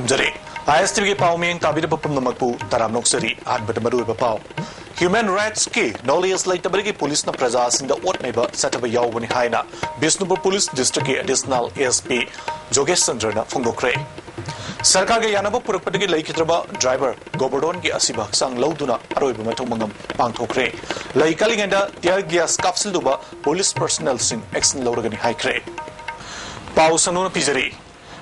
Khurumjari. ISTV ki pauming tabira papum namakpu taram noksari an batamaru bapau. Human rights ki knowledge like tabari police na praja sinda ot neighbor sataba yawani haina. Bisnupur Police District ki additional ASP NG.SANJOY na phongdokre. Sarkar ke yanaba purakpatagi laikhitraba driver Gobardon ki asiba sang lauduna aroiba mathong mangam pangthokre. Laikalingenda tear gas capsule duba police personnel sing action lauragani haikre. Pau sanuna pijari.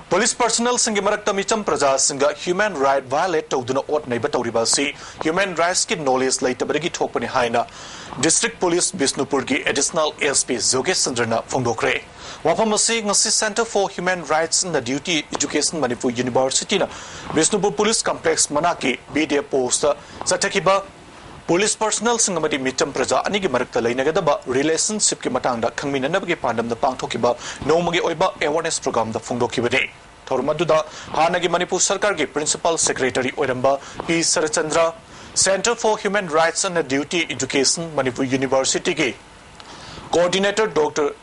Police personnel singi marakta micham praja singa human right violate tawduna ot neiba tawriba si human rights ki knowledge laitabagi thokpani haina District Police Bisnupur ki additional ASP NG.SANJOY na phongdokre. Wapamasi ngasi Center for Human Rights and the Duty Education Manipuri University na Bisnupur Police Complex manaki BDA post satakiba police personnel singamadi micham praja anigi marakta lainagadaba relationship ki matangda khangminanabagi pandamda pangthokiba nomagi oiba awareness program da phongdokibani thormaduda hanagi Manipur Sarkar ki Principal Secretary oiramba P Sarachandra Center for Human Rights and Duty Education Manipur University ki Coordinator Dr.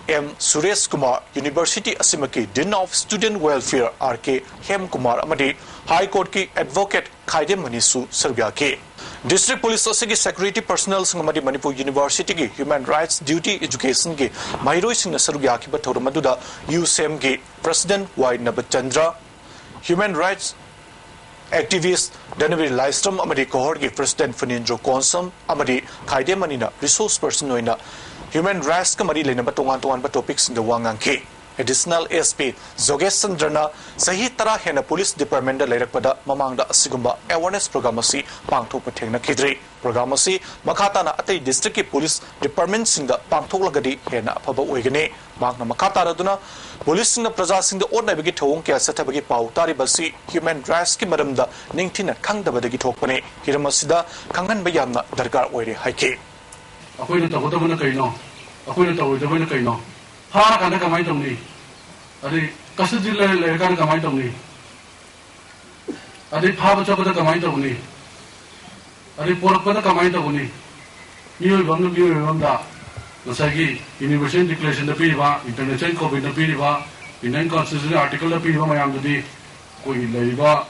M. Suresh Kumar University Asimaki Dean of Student Welfare R.K. Hem Kumar Amadi High Court ki Advocate Khaide Manisu Sargya ke District Police Asigi Security Personnel Sangamadi Manipur University ki Human Rights Duty Education ki Mahiroi Singh Sargya ki Bathoramaduda USM ki President Y. Nabachandra Human Rights Activist Danavir Lystrom Amadi Cohort ki President Fernando Consum Amadi Khaide Manina Resource Person Noina Human Rights Committee Lenaba Tongan topics in the Wanganke. Additional ASP NG.SANJOY na sahi tara hena Police Department da lairakpada mamangda asigumba awareness program asi pangthokpa thengna khidri. Program asi makata na atay district ki Police Department singa pangthoklagadi hena afaba oigani. Magna makata raduna police singa praja singda onnaibagi thawong kya sathabagi pau tari basi human rights ki maramda ningthina khangdabadagi thokpane hiramasida khanghanba yamna darkar oire haike. Ako'y natawag na kayo, ako'y natawag na kayo. Para ka na kamay tong ni. Adi kasi dila ka na kamay tong ni. Adi papa chapa na kamay tong ni. Adi porak pa na kamay tong ni. Niyo ibang da. Nasagi Universal Declaration na piliba, International COVID na piliba, Indian Constitution article na piliba mayang dudi ko ilay ba.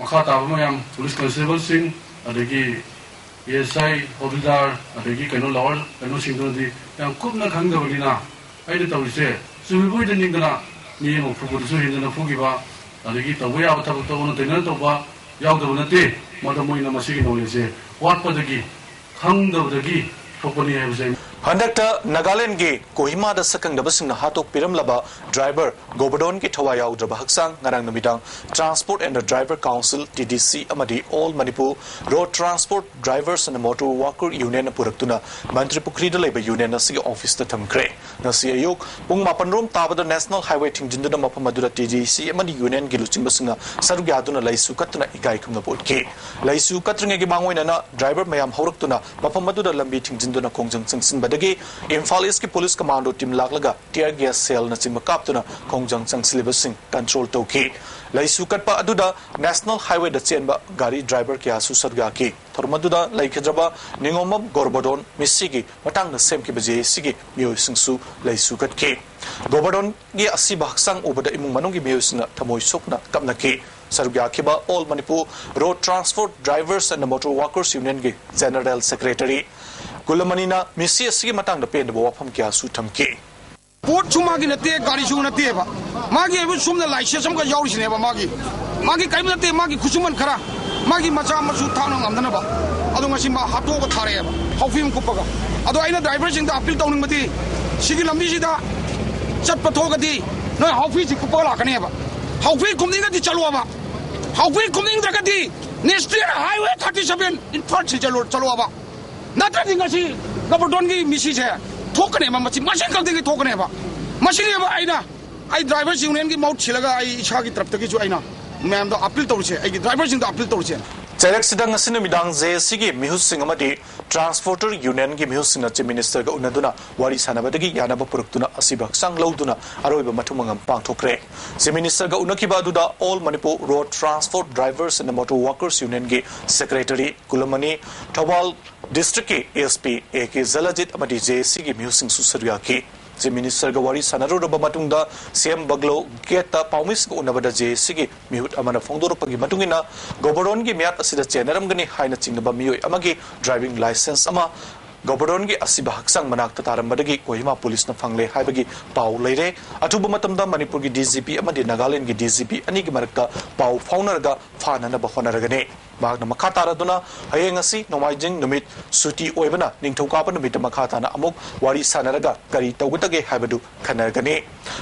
Makatapa mayang police constable sing adagi ESI, Hobildar, adagi kano lawal, kano singdodi, yang kup na kangda walina, ay ditawise, sumiboy din yung gana, niya mo fukuduso hindi na fugiba, adagi taboy abatabag tawo na tinan to ba, yaw daw na ti, madamoy na masigin ulise, wat pa dagi, kangda dagi, pupuni ay usay. Handakta Nagaland ge Kohima da sakang dabasing na hatok piramlaba driver Gobardon ki thawaya udraba haksang ngarang namidang Transport and the Driver Council TDC amadi All Manipur Road Transport Drivers and Motor Worker Union na puraktuna Mantri Pukri da leba union na sige office ta thamkre na si ayuk pung mapanrom tabada National Highway thingjindu na mapamadura TDC amadi union giluching basinga sarugyaduna laisu katna igai kumna potke laisu katringe gi mangoina na driver mayam hawraktuna mapamadura lambi thingjindu na kongjang singsin Badagi, Imphal East ki Police Commando team laglaga tear gas cell na chingma kaptuna kongjang changsilibasing control toki. Laisukat pa aduda National Highway da chenba gari driver kya susarga ki. Thormaduda laikhadraba ningomab Gobardon misigi matang na sem ki baje sigi mioy singsu laisukat ki. Gobardon gi asiba haksang ubada imung manung gi mioy sina tamoy sokna kapna ki. Sarugya kiba All Manipur Road Transport Drivers and Motor Workers Union gi General Secretary Kulamanina misi asigi matang da pen da wafam kya su thamke Port chuma gi nate gari chu nate ba magi ebu sumna license am ga yauri sine ba magi kai nate magi khusuman khara magi macha masu thana ngamdana ba adu ngasi ma hato ga thare ba hofim kupaga adu aina driver sing da appeal tawning mati sigi lambi sida chat patho ga di no hofi si kupaga la kane ba hofi kumning ga di chalwa ba hofi kumning da ga di National Highway 37 in front si chalwa ba Nata ngasi Gobardon gi misi se thokane ma machi machine kal de thokane ba machine ba aina ai drivers union gi maut chilaga ai isha gi tarap ta gi chu aina ma'am da appeal tawse ai gi drivers da appeal tawse Charak sidang asin midang JSC gi mihus singamadi Transporter Union gi mihus sina chief minister ga unaduna wari sanabadagi yanaba puruktuna asibak sang lauduna aroiba mathumangam pangthokre chief minister ga unakiba aduda All Manipur Road Transport Drivers and Motor Workers Union gi secretary Kulamani Thawal District ki ASP AK Zalajit amadi JSC gi mihus sing susarya ki Chief Minister ga wari sanaruraba matungda CM Baglo geta paumis ko unabada JC mihut amana phongdorpagi matungina goboron gi miat asida chenaram gani haina chingnaba miyoi amagi driving license ama goboron gi asiba haksang manakta tarambadagi Kohima police na phangle haibagi pau leire atuba matamda Manipur gi DGP amadi Nagaland gi DGP ani gi marakta pau faunarga phanana ba honaragane magna makata raduna hayeng asi nomaijing numit suti oibana ningthauka pa numit makata na amuk wari sanaraga kari tawgutage haibadu khanargane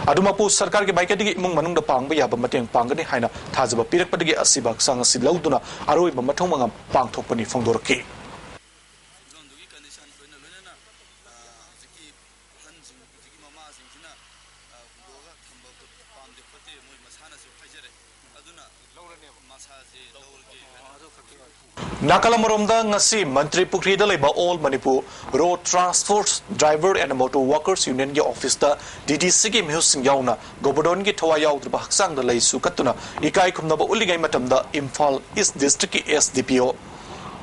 adumapu sarkar ge baikadigi imung manungda pangba yaba mateng panggani haina thajaba pirakpadagi asiba haksang asi lauduna aroi ba mathong mangam pangthokpani phongdorki Nakalamoromda ngasi Mantri Pukri Daleba All Manipur Road Transport Driver and Motor Workers Union ge office da DDC ge mihusing yauna gobodon ge thawa yaudra haksang da lei sukatuna ikai khumna ba uligai matamda Imphal East District ki SDPO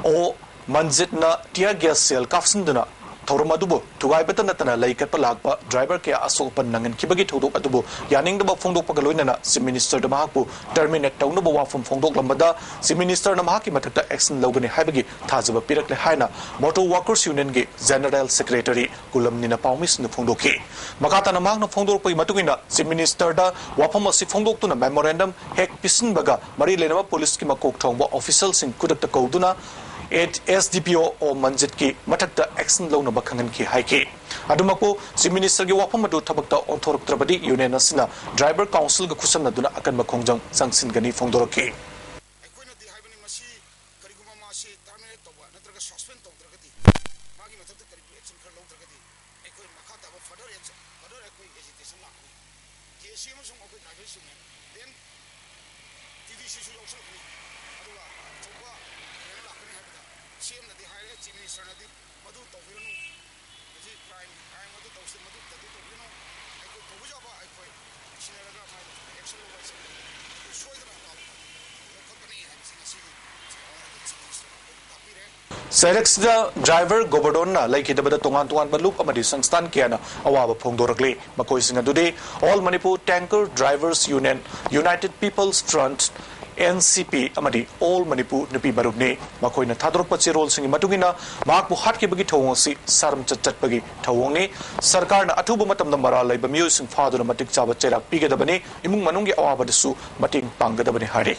o manjitna tia gas sel kafsinduna Thormadubo tugai betanatana laikat palakpa driver ke asopan nangan kibagi thodok adubo yaning da phongdok pagaloina Chief Minister da mahakpu terminate tawna ba wafum phongdok lambada Chief Minister na mahaki mathakta action logani haibagi thajaba pirakle haina Motor Workers Union ge General Secretary Kulamni na paumis na phongdoki makata na mahak na phongdok pai matugina Chief Minister da wafam asi phongdok tuna memorandum hek pisin baga mari lenama police ki makok thongba officials sing kudakta kauduna SDPO o manjit ki mathakta action lona bakhangan ki haike adumapo Chief Minister ge wafam adu thabakta onthorok trabadi union asina driver council ga khusam naduna akan makhongjang sangsin gani phongdorki aikoina di haibani masi kariguma masi terminate toba natraga suspend tawdragati magi mathakta karigu action khar lawdragati aikoi makhata ba further action further aikoi agitation la KC amsung akoi driver sing then TDC su yawsul ni aduga choba CM nadi haire Chief Minister nadi madu tawirunu ji crime madu tawse madu tadi tawirunu aiko tawjaba aiko sinaraga ma action lo wise soidra na company hamsi Serex da driver gobodon na like da tongan tongan balup amadi sangstan kiana awaba phongdorakle makoi singa dude All Manipur Tanker Drivers Union United People's Front NCP amadi All Manipur nupi barubne makoina thadrokpa chirol singi matugina makbu hatki bagi thawngsi saram chat bagi thawngni sarkar na athuba matamda mara laiba miyo sing faduna matik chaba cherak pigadabani imung manungi awabadasu mating panggadabani hari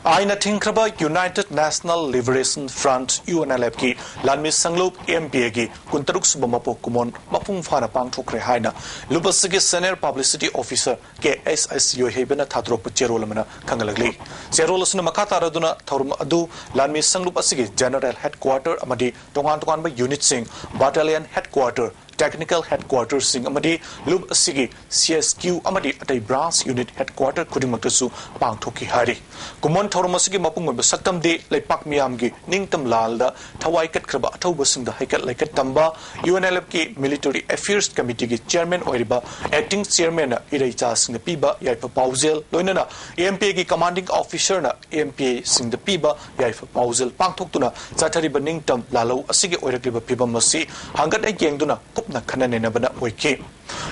Aina Thinkraba United National Liberation Front UNLF ki Lanmi Sanglup MPA ki Kuntaruk Subamapo Kumon Mapung Fana Pangthokre haina Lubasigi Senior Publicity Officer ke SSU Hebena Thatrok Cherolamana Kangalagli Cherolasuna Makata Raduna Thorum Adu Lanmi Sanglup Asigi General Headquarter Amadi Tongan Tongan ba Unit Sing Battalion Headquarter Technical Headquarters sing amadi lub asigi CSQ amadi atai branch unit headquarter kudimakasu pangthoki hari kumon thormasigi mapung ba saktam de leipak miam gi ningtam lalda thawai kat khaba athauba singda haikat laikat tamba UNLF ki Military Affairs Committee ki chairman oiriba acting chairman irei cha singda piba yaifa pauzel loinana AMPA ki commanding officer na AMPA singda piba yaifa pauzel pangthoktuna chathariba ningtam lalau asigi oirakliba pibamasi hangat ai yengduna na khanane na bana oike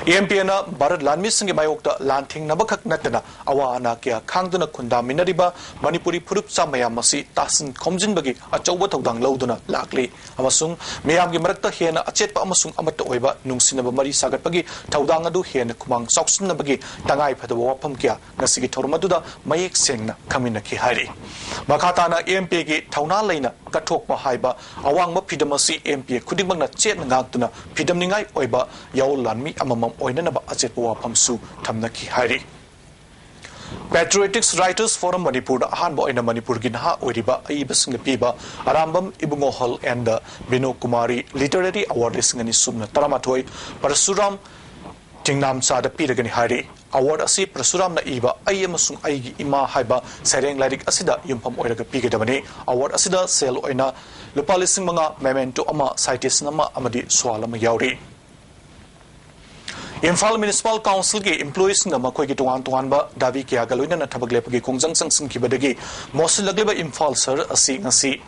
AMPA na Bharat Lanmi Singh Mayokta Lanthing Nabakak Natana Awana Kya Khangduna Khunda Minariba Manipuri Phurup Chamayam Masi Tasin Khomjin Bagi Achauba Thodang Lauduna Lakli Amasung Miyam gi Marakta Hena Achetpa Amasung Amata Oiba Nungsinaba Mari Sagatpagi Thodang Adu Hena Kumang Soksinabagi Tangai Phadaba Wapam Kya Ngasigi Thormaduda Mayek Sengna Kamina Ki Hari Makatana AMPA gi Thauna Leina Kathokpa Haiba Awangma Pidamasi AMPA Khudimangna Chet Ngakduna Pidamningai Oiba Yaul Lanmi amamam oinanaba achetwa phamsu thamnaki hari Patriotics Writers Forum Manipur ahanba oina Manipur gi naha oiriba aibasing piba Arambam Ibungo Hall and Bino Kumari Literary Award singani sumna taramatoi Parasuram Tingnam Sada Piragani hari award asi Parasuram na iba ai amasung ai gi ima haiba sereng lairik asida yumpham oiraga pigadabani award asida sel oina lupa lising mga memento ama citation ama amadi swalama yauri Imphal Municipal Council ki employees na makoi ki tungan ba davi kya galoina na thabak lepagi kongjang sang sing kibadagi mosil lagleba Imphal sir asi ngasi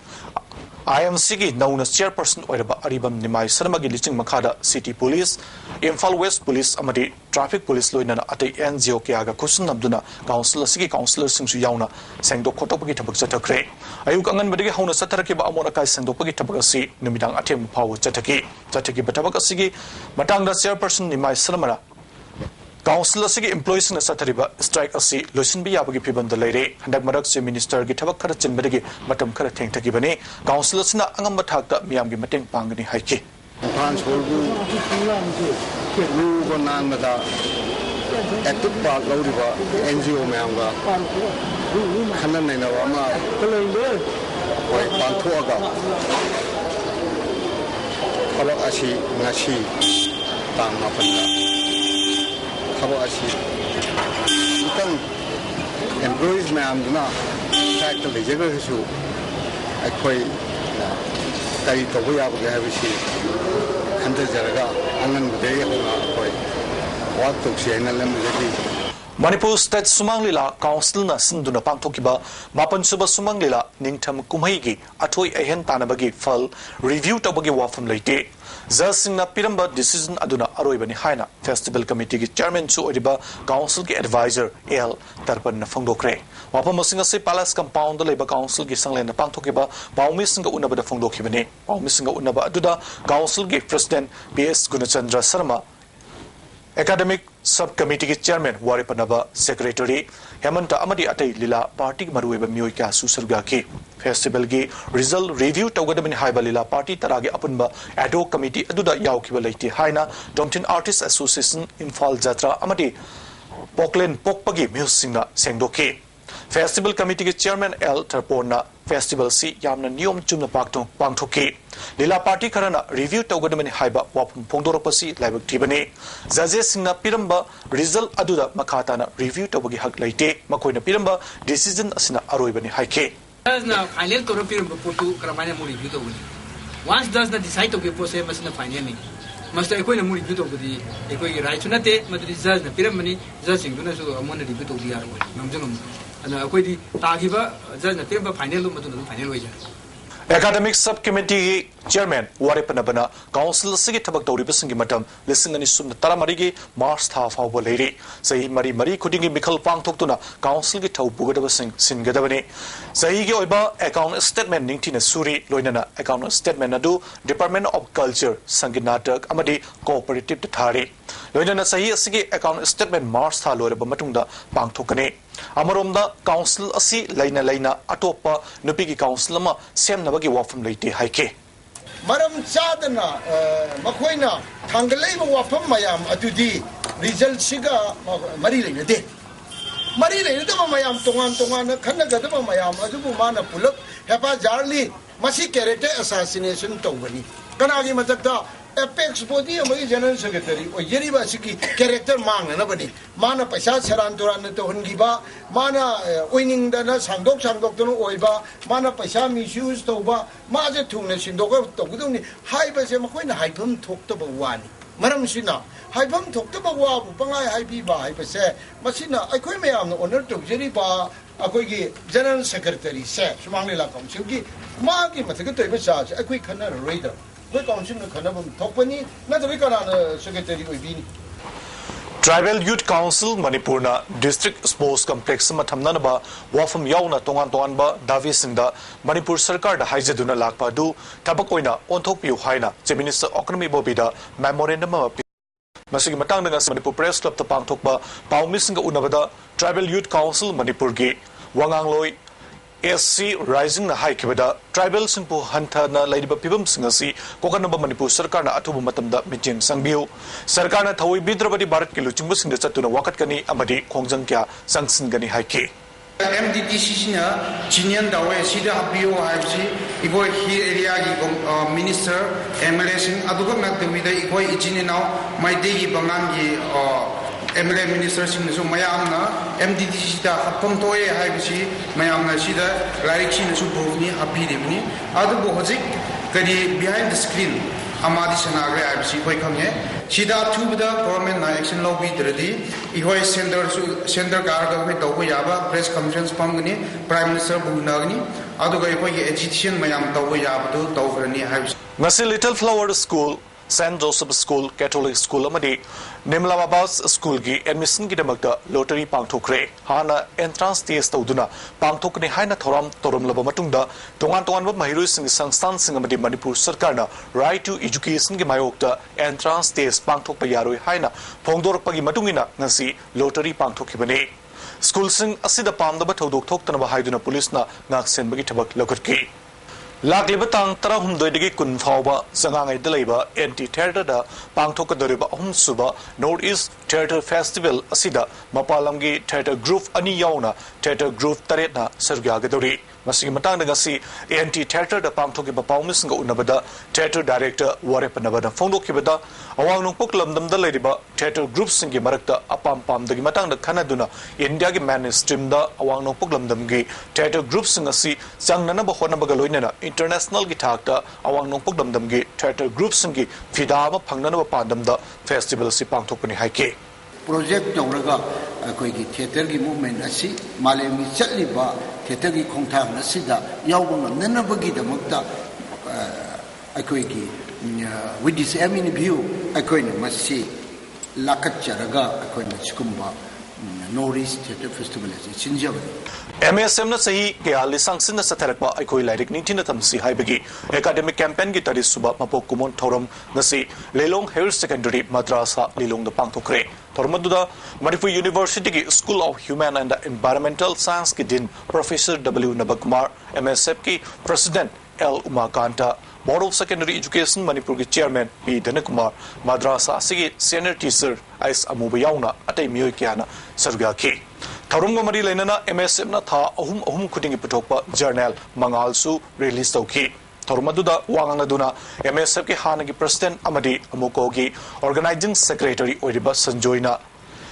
IMC ki nauna chairperson oiraba aribam nimai sarma gi liching makhada city police Imphal West police amadi traffic police loinana atei NGO kya ga khusun namduna council sigi councilor singsu yauna sengdok khotop gi thabak chathakre ayuk angan badigi hauna satharaki ba amona kai sengdok gi thabak asi numidang athem phaw chathaki bathabak asigi matangda chairperson nimai sarma Council asigi employees na sathariba strike asi loisin bi yabagi phibam da leire handak marak se minister gi thabak khara chinbadagi matam khara thengthaki bani council asina angam bathakta miyam gi mateng pangani haiki council gu lu gonan da active part loriba NGO miyam ga khanan nei na wa ma wai panthoga khabak asi ngasi tang ma panda Kabo asi, bukan employees ma'am na factor le jaga su, akoi na kari to buya buga hai bisi, khandar jaraga angan budaya hona akoi, wat to siya na lem jadi. Manipur State Sumanglila Council na sinduna pangthokiba mapan suba Sumanglila ningtham kumhaigi athoi ahen tanabagi fal review tabagi wafam leite Zasingna Piramba decision aduna aroibani haina festival committee ki chairman chu oriba council ki advisor L tarpan na phongdokre wapam singa se palace compound leba council ki sanglen na pangthokiba baumi singa unaba da phongdokhibani baumi singa unaba aduda council ki president PS Gunachandra Sharma Academic Subcommittee ki chairman Waripanaba Secretary Hemanta Amadi Atei Lila Party Marueba Mioika Susurga ki Festival ki result review tawgadamani haiba Lila Party taragi apunba ad hoc committee aduda yaukiba leiti haina Domtin Artists Association Imphal Jatra Amadi Poklen Pokpagi Musingna Sengdoki Festival Committee ki chairman L Tarporna Festival si yamna niyom chumna pangthoki Lila Party karana review tawgadamani haiba wapum phongdoropasi laibak thibani jaje singna piramba result aduda makhatana review tawagi hak leite makoina piramba decision asina aroibani haike na final toro piramba potu kramana mu review tawuni once does not decide to give pose masina final ni master ekoi na mu review tawudi ekoi right sunate madu judge na pirambani judge singuna so amon review tawdi yar wo namjanum ana ekoi di tagiba judge na piramba final lu madu final hoja Academic Subcommittee Chairman Waripanabana Council Sigi Tabak Dori Basingi Matam listening and Sum Taramarigi Mars Half Hour Lady Say Marie Kudingi Mikal Pang Toktuna Council Gitau Bugadabasing Singadavani Saigi Oiba Account Statement Ningtina Suri Loinana Account Statement Nadu Department of Culture Sanginatak Amadi Cooperative Tari Loinana Sahi Sigi Account Statement Mars Halore Bamatunda Pang Tokane Amaromda Council Asi Laina Atopa Nupigi Council Ma Sem Nabagi Wafam Lady Haike Maram Chadana Makoina Tangaleva Wafam Mayam Atudi Result Siga Marilene de Marilene Mayam Tongan Kanaka Mayam Azubumana Puluk Hapa Jarli Masi character assassination Tongani Kanagi Matata Apex body among General Secretary or Yeriba Siki character mang and nobody. Mana Pasha Saranturan to Hungiba, Mana winning the Sandok Oiba, Mana Pasha misuse Toba, Maza Tunas in Dogo Toguni, Hypersemaquin, Hypum talked about one. Madam Sina, Hypum talked about one, Pangai Hypiba, Hypese, Masina, I quit me on the honor to Jeriba, Akogi, General Secretary, said, Shamangla Comsugi, Marki Mataka Passage, a quick canal radar. Tribal Youth Council Manipurna District Sports Complex Mathamnanaba Wafam Yauna Tonganba Davisinda Manipur Sarkar da Haijaduna Lakpadu Tabakoina Ontopiu Haina Minister Economy Bobida Memorandum Masigi Matanga Manipur Press Club the Pangtokba Paumisinga Unabada Tribal Youth Council Manipur Gi Wangangloi SC Rising na Haikibada Tribal Singpo Hanta na Ladiba Pibum Singasi Kokanaba Manipur Sarkar na Atubu Matamda Mijing Sangbiu Sarkar na Thawi Bidrabadi Bharat ki luchingbu singda chatuna wakat kani amadi khongjang kya sangsin gani haike MDTC na Chinyan dawe sida apio haibsi igoi hi area gi minister MLA sing aduga nak demida igoi ichine now mai degi bangang gi MLA Minister Singh so mayamna MDTC da hapam toye haibisi mayamna sida larik sina su bovni hapi debni adu bo hojik kadi behind the screen amadi sanagre absi koi khangye sida thubda government na action lobby dredi ihoi center garga me tobo yaba press conference pangni prime minister bunagni aduga ihoi education mayam tobo yabdu tograni habsi ngasi Little Flower School St. Joseph School, Catholic School amadi Nimlamabas School gi admission gi damakta lottery pangthokre hana entrance test tawduna pangthokni haina thoram laba matungda tongan ba mahiroi sing sangstan sing amadi Manipur sarkar na right to education gi mayokta entrance test pangthokpa yaroi haina phongdorpagi matungina ngasi lottery pangthokibani school sing asida pamdaba thodok thoktana ba haiduna police na ngaksen bagi thabak lokatki Lakliba tang tara humdoidagi kun fawba sangangai dalaiba anti theater da pangthokadoriba ahum suba North-East Theatre Festival asida mapalamgi theater group ani yauna theater group taretna sargyagadori masigi matang da ngasi anti theater da pangthokiba pawmising unabada theater director warepanabada phongdokibada awang nungpok lamdam da leriba theater group singi marakta apam pamdagi matang da khanaduna India gi mainstream da awang nungpok lamdam gi theater group singasi changnana ba honabaga loinana international gi thakta awang nongpok damdam gi theater groups singi fidama phangnana ba pandam da festival si pangthokpani haike project tawraga koi gi theater gi movement asi malemi chatliba theater gi khongthang asida yawba ngamnana bagi damakta akoi gi with this amin view akoi na masi lakat charaga akoi na chikumba North-East Theatre Festival as Chinjabani. MASM na sahi kaya lisang sin na sa tarakpa ay ko'y lairik ning tinatamsi haibagi academic campaign gitari suba mapok kumon thorom na si Lelong Higher Secondary Madrasa Lelong da pangtokre. Thormaduda Manipur University ki School of Human and Environmental Science ki din Professor W. Nabagkumar, MSF ki President L. Umakanta, Board of Secondary Education Manipur ki Chairman P. Dhanakumar, Madrasa sige Senior Teacher Ais Amubayauna atay miyoy kiyana sarga ki. Tharunga mari lainana MSM na tha ahum kudingi putokpa journal Mangalsu release tawki. Tharmaduda wangangaduna MSF ki hanagi President amadi amukogi Organizing Secretary oiriba Sanjoy na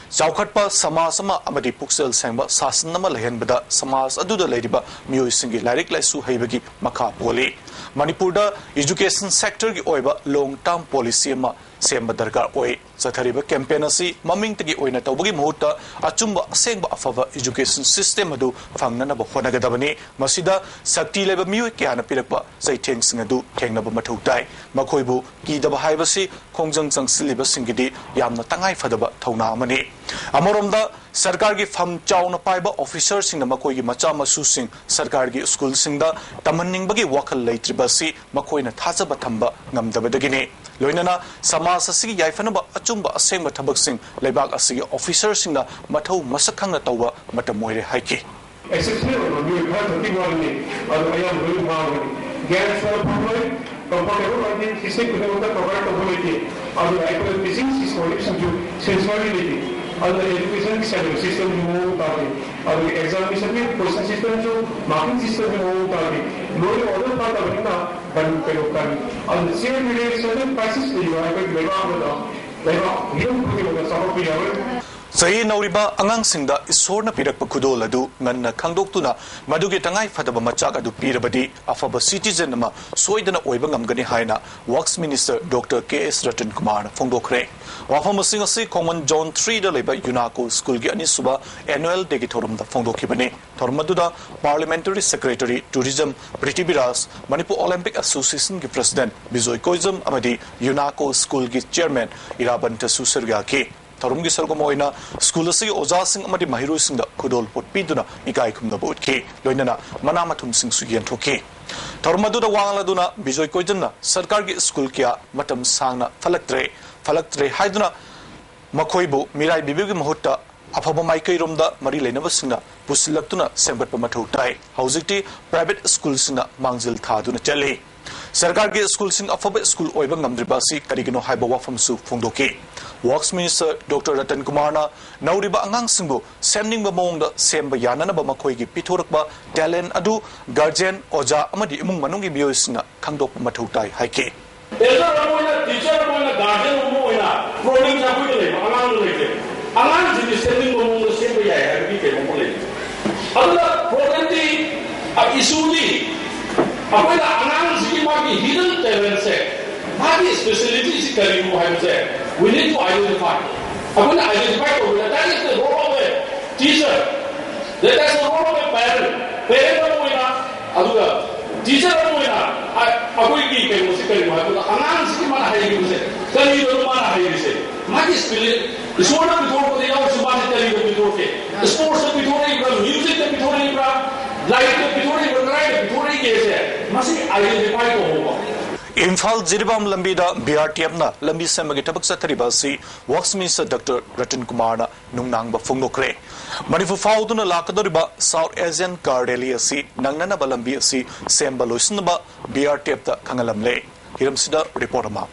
Chaukhatpa Samasama amadi Puksel Sengba Sasanama lehenbada Samas aduda leiriba miyoy singi lairik laisu haibagi makha poli. Manipurda education sector ki oiba long term policy ma semba darkar oi sathariba campaign asi maming tagi oina tawbagi muhutta achumba asengba afava education system adu fangnana ba honagadabani masida sakti leba miyo kyana pirakpa saitheng singadu thengnaba mathau tai makhoibu kidaba haibasi khongjang changsiliba singidi yamna tangai fadaba thauna amani amoromda sarkar gi fam chauna paiba officer singna makoi gi macha masu sing sarkar gi school singda tamanning bagi wakhal leitribasi makoina thajaba thamba ngamdabadagini loinana samas asigi yaifanaba achumba asengba thabak sing leibak asigi officer singna mathau masakhangna tawba matamoire haiki exceptional you have to think on it or I am very hard gas for problem comfortable I think system को होता provide capability और I missing is connection to sensibility और education की system जो होता है और examination में question system जो marking system जो होता है लोग order part of ना बन पे होता है और same relation crisis जो है कोई लेगा ये कोई होगा सब भी है Sahi nauriba angang singda isorna pirakpa khudol adu nganna khangdoktuna madugi tangai fadaba machak adu pirabadi afaba citizen ama soidana oiba ngamgani haina Works Minister Dr. K.S. Ratan Kumar phongdokre wafam singa si common zone 3 da leba Unaco school gi ani suba annual day gi thorum da phongdokibani thormaduda Parliamentary Secretary Tourism Pritibiras Manipur Olympic Association gi President Bijoy Koizam amadi Unaco school gi Chairman Irabanta Suserga ki Tarumgi Sargomoina, school of Oza Sing Amadi Mahiru Sing the Kudol Put Piduna, Igaikum the Boat K, Loinana, Manamatum Sing Sugian Toki. Tarmaduna Wangaladuna, Bijoy Koidana, Sarkargi School Kia, Matam Sana, Falaktre, Hyduna, Makoibu, Mirai Bibi Mahutta, Apaba Maikai Rumda, Marile Navasina, Pusilatuna, Semper Pamatu Tai, Hausiti, private school Sina, Mangzil Taduna Jelly. Sarkar ke school sing alphabet school oibang namdribasi karigino haiba wafam su phongdoki Works Minister Dr. Ratan Kumar na nauriba angang singbo semning ba mongda semba yanana ba makhoi gi pithorakba talent adu guardian oja amadi imung manung gi miyosina khangdok mathau tai haike Teacher ramoina guardian ramoina proning chakui le angang le angang ji semning ba mongda semba ya bi ke mo le adula program di issue di Apabila anak segi bagi hidden talent se, bagi specialty is carrying we need to identify. I'm going to identify that is the role of a teacher. That is the role of a parent. Teacher I'm going to keep it. Imphal Jiribam Lambida BRTF na Lambi Semagi Tabak Sataribasi Works Minister Dr. Ratan Kumar na Nungnang Bafungokre. Manifu Fauduna Lakadoriba South Asian Cardeli asi Nangnana Balambi asi Semba Lusinaba BRTF da Kangalamle. Hiramsida report ma.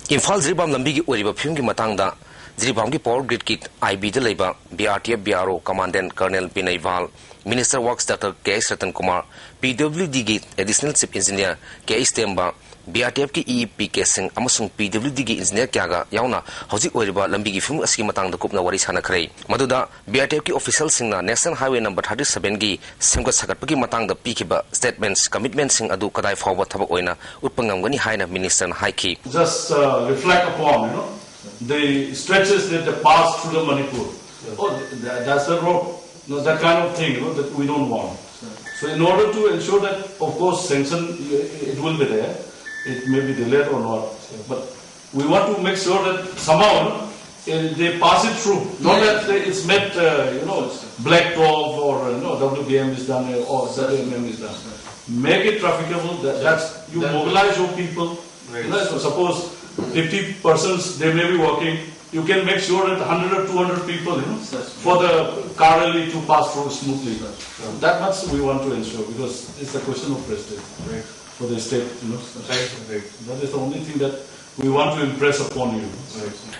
Imphal Jiribam Lambi Uriba Pungi Matanga Jiribam ki Power Grid Kit IB de Leba BRTF BRO Commandant Colonel Binayval Minister Works Dr. K.S. Ratan Kumar PWD Gate Additional Chief Engineer K.S. Temba BRTF ki EP casing amasung PWD gi engineer kyaga yauna hojik oiriba lambi gi film aski matang da kupna wari sana khrei maduda BRTF ki official singna National Highway number 37 gi semga sagat pagi matang da pikiba statements commitments sing adu kadai forward thaba oina utpangam gani haina minister haiki just reflect upon the stretches that pass through the Manipur. That's the road, that kind of thing that we don't want. So in order to ensure that, of course, sanction it will be there. It may be delayed or not, but we want to make sure that somehow they pass it through. Not that it's met, black top or WBM is done or ZMM is done. Make it trafficable. That's you mobilize your people. So suppose 50 persons they may be working. You can make sure that 100 or 200 people, for the car rally to pass through smoothly. That much we want to ensure because it's a question of prestige. Right. For the state, that is the only thing that we want to impress upon you.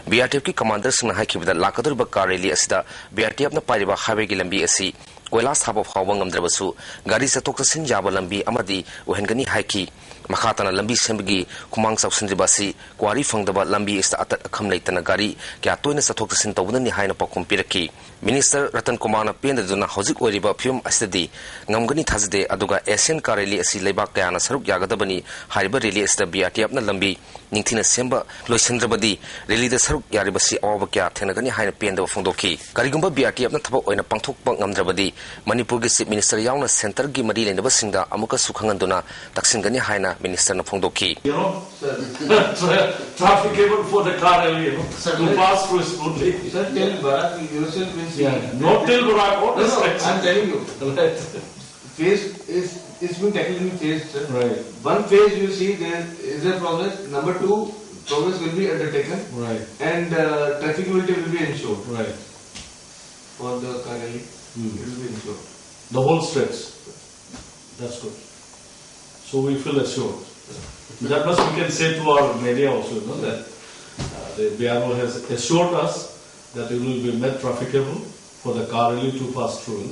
BRTF ki commander sing haiki bada lakadur ba kareli asida BRTF na pariba highway gi lambi asi koilas haba phawang ngamdrabasu gari satok sin jaba lambi amadi ohengani haiki makhatana lambi sembagi kumang sausindribasi kwari fangdaba lambi ista atat akham leitana gari kya toina satok sin tawdani haina pakum piraki Minister Ratan Kumar na pendaduna hojik oiriba film asidi ngamgani thazde aduga Asian Kareli asi lebak kayana saruk yagadabani hariba rally asida BRTF na lambi ningthina semba loisendrabadi rally da saruk yaribasi awaba kya thenagani haina pendaba phongdoki karigumba BRTF na thaba oina pangthokpa ngamdrabadi Manipur gi Chief Minister yauna center gi mari lenaba singda amuka sukhanganduna taksingani haina Minister na phongdoki trafficable for the car rally to pass through smoothly. Sir, tell Bharat yourself means not till Bharat. I'm telling you. Phase it's been tackled in phase, sir. Right. One phase you see there is a progress. Number two, progress will be undertaken. Right. And trafficability will be ensured. Right. For the car rally, it will be ensured. The whole stretch. That's good. So we feel assured. That much we can say to our media also, that the BRO has assured us that it will be made trafficable for the car rally to pass through.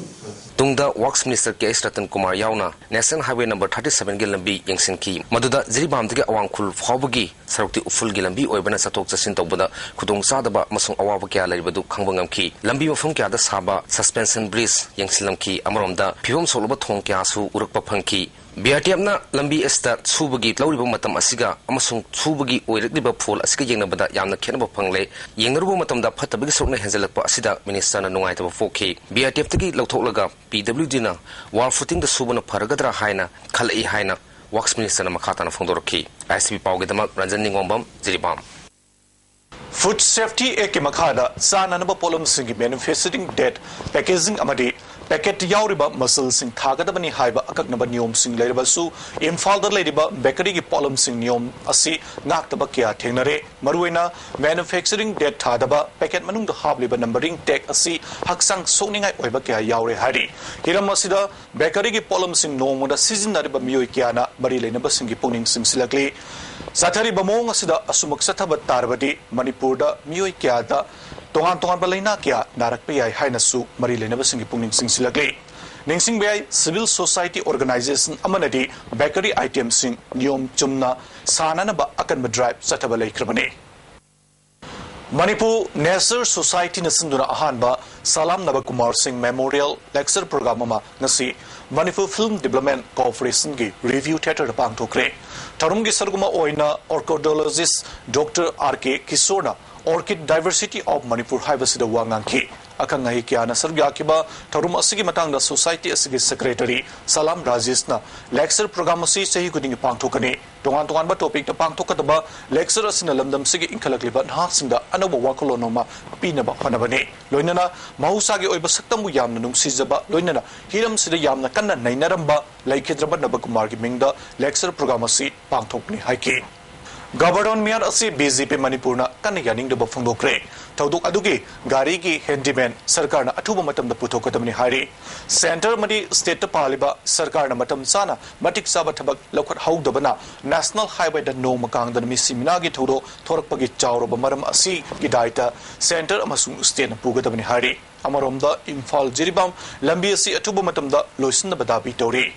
Tungda Works Minister K.S. Ratan Kumar yauna National Highway number 37 gi lambi yengsinki maduda Jiribam dagi awangkhul phawbagi sarukti uful gi lambi oibana satok chasin tawbada khudong sadaba masung awaba kya laibadu khangbangam lambi mafum kya da saba suspension bridge yengsilamki amromda phibom solba thong kya su urakpa phangki BRTF na lambi esta subagi lauriba matam asiga amasung subagi oirakliba phol asiga yengnabada yamna khenaba phangle yengnaruba matamda phatabagi sokna henjalakpa asida minister na nungaitaba fokhi BRTF tagi lauthoklaga PWD na wall footing da subana pharagadra haina khalai haina Works Minister na makhatana phongdorki ISTV pawgedamak Ranjan Ningombam Jiribam Food Safety Act makhada sananaba polum singi manufacturing debt packaging amadi packet yauriba muscle sing thagadabani haiba akaknaba niyom sing leirabasu Imphal da leiriba bakery gi polum sing niyom asi ngaktaba kya thengnare maruina manufacturing debt thadaba packet manung da habliba numbering tag asi haksang sokningai oiba kya yaure hari hiram asida bakery gi polum sing nomoda seasonariba miyoi kyana bari leinaba singi puning sing silakli Sathari bamong asida asumak sathabat tarbadi Manipur da miyoi kya da tongan balaina kya narakpiyai hainasu mari lenaba singi pungning singsilakle ningsing bai civil society organization amanadi bakery item sing niyom chumna sananaba akanba drive sataba laikhrabane Manipur Nasser Society nasinduna ahanba Salam Nabakumar Singh Memorial Lecture Program ama ngasi Manipur Film Development Corporation gi review theater pangthokre Tarumgi Sarguma Oina orchidologist Dr. R.K. Kisorna Orchid Diversity of Manipur Haibasida Wanganki Akangai Kiana Sargakiba Tarum Asigi Matanga Society Asigi Secretary Salam Rajisna lecture program si Sahi Kuding Pangtokani Tongan topic the Pangtokataba lecture as in a Lamdam Sigi Inkalakliba Hasinda Anaba Wakolonoma Pinaba Panabane Loinana Mahusagi Oibasaktamu Yamnum Sizaba Loinana Hiram Sida Yamna Kana Nainaramba like Hidrabanabakumargi Mingda lecture program si Pangtokni Haiki Government Miyar asi BJP Manipurna kan yaning de bafung dokre thauduk adugi gari ki handyman sarkar na athuba matam da puthokadamni hari center madi state ta paliba sarkar na matam sana matik saba thabak lokhat haudabana national highway da no makang da mi simina gi thodo thorakpagi chawroba maram asi ki daita center amasung state na pugadamni hari amaromda imphal jiribam lambi asi athuba matam da loisin da badabi tori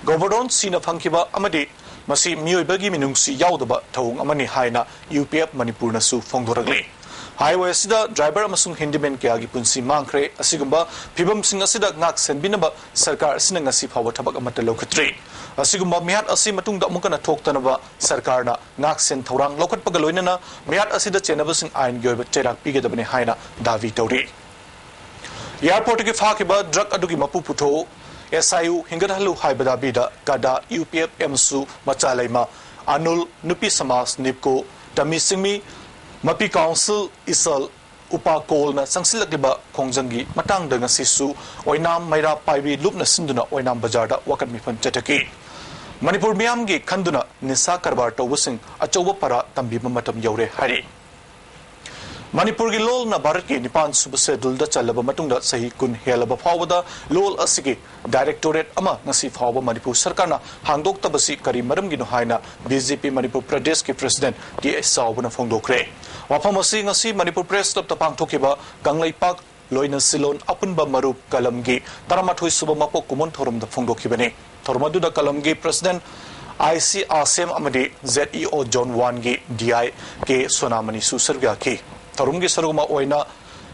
government sina phangkiba amadi Masi Mioibagi Minungsi Yaudaba Tong Amani Haina UPF Manipurna Su Fongdoragli. Highway Sida driver Amasung Hindiman Kiagi Punsi Mankre Asigumba Pibam Singasida Nak Senbinaba Sarkar Sinangasi Power Tabak Amata Lokatri. Asigumba Miat Asimatung Mukana Toktanaba Sarkarna Nak Sen Torang Lokat Pagaloinana Miat Asida Chenabasing Ain Gyoba Terak Pigadabani Haina Davi Tori. Airport ki Fakiba Drug Aduki Mapu Puto SIU Hingadalu Haibada Bida Kada UPF MSU Machalaima Anul Nupi Samas Nipko Tamisimi Mapi Council Isal Upa Kol na Sangsilakiba Kongjangi Matang dengan Sisu Oinam Maira Paibi Lupna Sinduna Oinam Bajarda Wakat Mifan Chetaki Manipur Miamgi Kanduna Nisa Karbar Tawusing Achoba Para Tambi Mamatam Yaure Hari Manipur ki lol na Bharat ki Nipan Subsedul da Chalaba Matungda Sahi Kun Helaba Phawada lol asigi Directorate ama ngasi phawba Manipur Sarkar na hangdok tabasi kari maram gi no haina BJP Manipur Pradesh ki President ki Saubana Phongdokre wafam asi ngasi Manipur Press Club ta pangthokiba Ganglai Park Loina Silon Apunba Marup Kalamgi Taramathui Suba Mapok Kumon Thorum da Phongdokibani Thormadu da Kalamgi President IC Asem Amadi ZEO John Wan gi DI ke Sonamani Susarga ki Tarumgi Saruguma Oina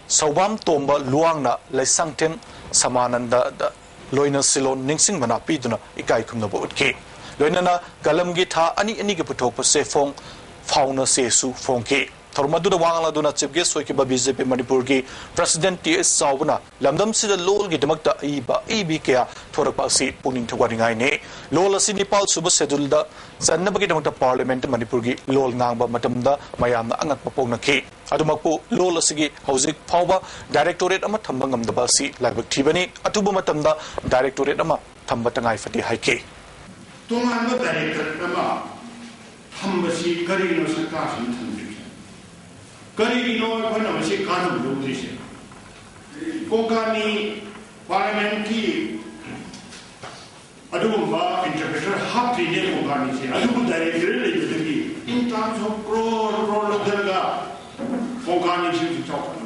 Saubam Tomba Luangna Laisangten Samananda Loina Silon Ningsing Mana Piduna Ikai Kumnabo Utke Loinana Galamgi Ta Ani Anigi Putok Se Fong Fauna Sesu Fongke Tormadu Wangala Duna Chief Guest Soikiba BJP Manipurgi President T.S. Saubuna Lamdam Sida Lol Gidamakta Iba Ibikea Torakpasi Puning Twaringaine Lola Sinipal Suba Sedulda Sanabagi Damata Parliament Manipurgi Lol Nangba Matamda Mayam Angat Papongaki Adumaku Lola Sigi Housing Power Directorate Ama Tambangam the Basi Labak Tibani Atuba Matamda Directorate Ama Tambatangai Fati Haike Tonga Director Ama Tambasi Karino Sakasan Karino Panamasi Kanum Lugris Kokani Parliament ki Adumba interpreter happy name Kokani Adu director in terms of crore of the Kokani should talk.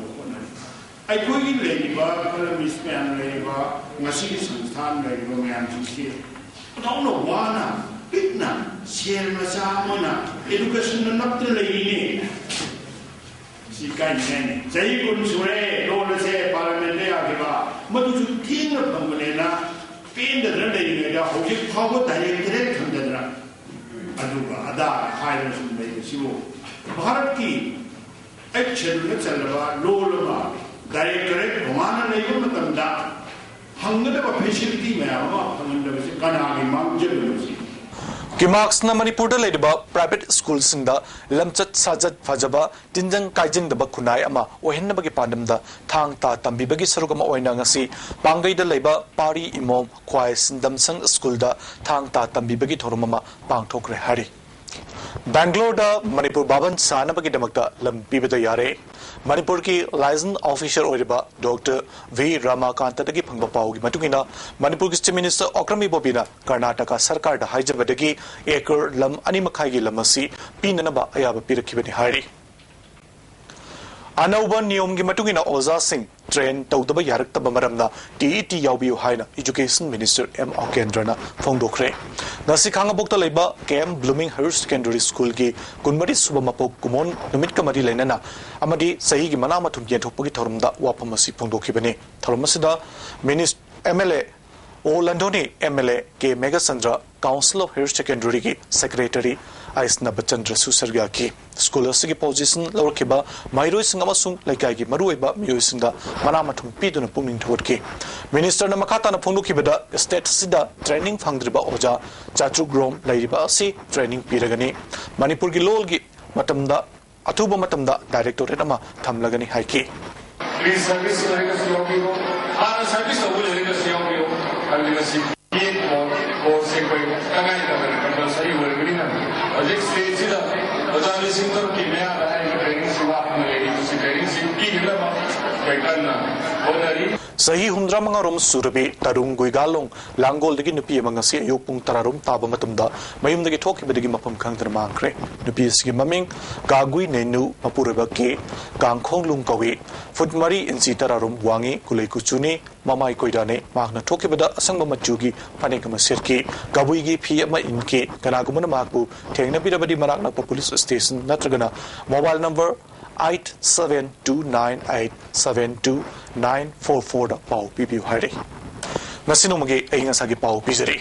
I go in labor, Miss Man labor, Masi Sultan labor man to see. Don't know one, Pitna, Sierra Samona, education not the lady. Si kan ni, saya pun sore, lola saya parlimen dia agak, madu tu tinggal pemulena, pindah rendah ini dia, hujung kau direct hendak aduga, ada higher sumber siwo. Bharat ki action ni cakap lola ma, direct mana lagi pun tak ada, hangga apa facility mana, hangga apa kan agi mang jadi. Kimax na Manipurda Ladaba private schools in the Lamchat Sajat Fajaba, Tinjang Kaijing the Bakunai Ama, Ohenabagi Pandam the Tang Ta Tambibagi Sarugama Oinangasi, Bangai the Laba, Pari Imom, Kwai Sindamsang School da, Tang Ta Tambibagi Torumama, Bangtokre Hari. Bangalore da Manipur Baban Sanabagi Damakta Lampibida Yare, Manipur ki license officer Oriba, Dr. V. Ramakanta Dagi Pangapau Matugina, Manipur Chief Minister Okrami Bobina, Karnataka Sarkar da Hajabadagi, Eker Lam Animakai Lamasi, Pinanaba Ayaba Pirakibani Hari. Anauba Niom Gimatugina Oza Singh, train Taudaba Yarakta Bamaramna, TET Yaubiu Haina, Education Minister M. Okendrana, Fongdokre. Nasikanga Bokta Leba, KM Blooming Hurst Secondary School Gi, Gunmari Subamapok Kumon, Numitka Madi Lenana, Amadi Saigi Manamatum Yentopagi Torumda, Wapamasi Pongdokibani, Toromasida, Minister MLA Landoni MLA K Megasandra Council of Higher Secondary ki Secretary Aisna Bachandra Susarga ki Scholars ki position lower kiba Mairo Singamasung Laikai ki Marueba Musinga Manamatum Piduna Puming toward ki Minister Namakata na Punduki Bada State Sida Training Fangriba Oja Chatu Grom Laiba Si Training Piragani Manipur ki Lolgi Matamda Atuba Matamda Directorate Ama Tamlagani Haiki Please service legacy of you. Our service of legacy of you. And legacy or secret. And say you will bring them. A next stage is a listening to Kimia and training Siva and training Kim. Sahi Hundra Mangarum Surabi, Tarung Guigalong, Langol the Ginupi Mangasi, Yopung Tararum Tabamatunda, Mayum the Gitoki Bedigimapum Kantar Mankre, Nupis Gimaming, Gagui Nenu, Mapurabaki, Gang Konglung Kawi, Futmari in Sitararum, Wangi, Kulekuchuni, Mamai Koidane, Magna Tokibada, Sangma Machugi, Panikama Sirki, Gabuigi, Pima Inki, Kanagumana Maku, Tenabidabadi Maragna Police Station, Natragana, mobile number 8729872944 da pau pipiu hairi ngasino magi ainga sagi pau pizari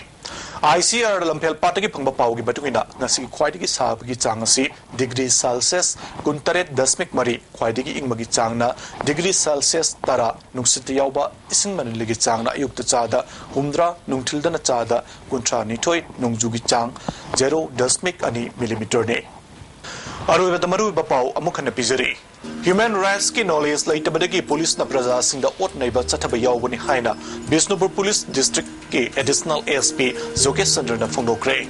ICR lampel patagi phangba pau gi batungina ngasi khwaidigi sabgi changasi degree celsius 39.3 khwaidigi ingmagi changna degree celsius tara nuksiti yauba ising manligi changna yukta chada humdra nungthildana chada kuntra nithoi nungjugi chang 0.2 millimeter ne Aru Maru Bapau Amukana Pizari. Human rights ki knowledge later Badagi police na praza sing the Ot neighbor Satabayaw Wani Haina, Bisnupur Police District ki additional ASP Zoke Sandra na Fundo Gray.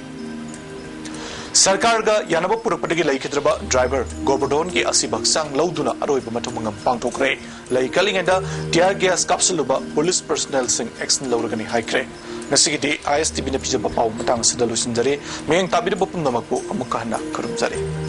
Sarkar ga Yanaba Purapatagi Laikitraba driver Gobodon ki Asibaksang Lauduna Aroiba Matumangam Pangto Gray, Laikaling and tear gas capsuluba police personnel sing action Lauragani High Gray. Nasigiti ISTV na Pizza Bapau Matang Sidalusin Jari, Mayang Tabida Bopum Namaku Amukahana Karum Jari.